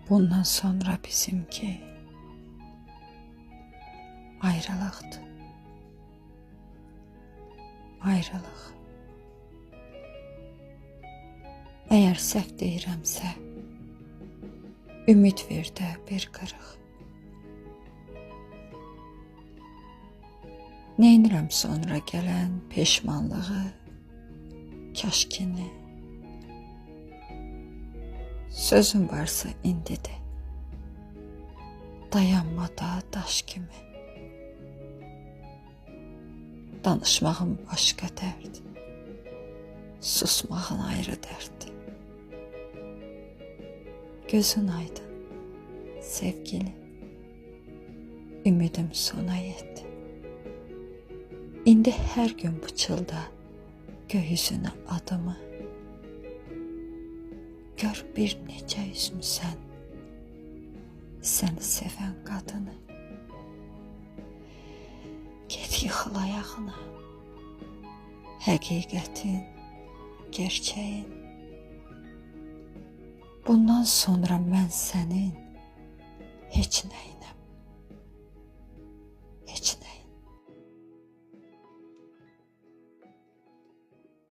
Bundan sonra bizimki ayrılıqdır. Ayrılıq. Əgər səhv deyirəmsə, ümid ver də bir qırıq. Neynirəm sonra gələn peşmanlığı, kaşkini. Sözün varsa indi de, dayanmada daş kimi. Danışmağın başqa dərd, susmağın ayrı dərddir. Gözün aydın, sevgili, ümidim sona yetdi. İndi hər gün pıçılda gökyüzünə adımı. Gör bir necə üzmüsən, səni sevən qadını. Get yıxıl ayağına, həqiqətin, gerçəyin. Bundan sonra mən sənin heç nəyim.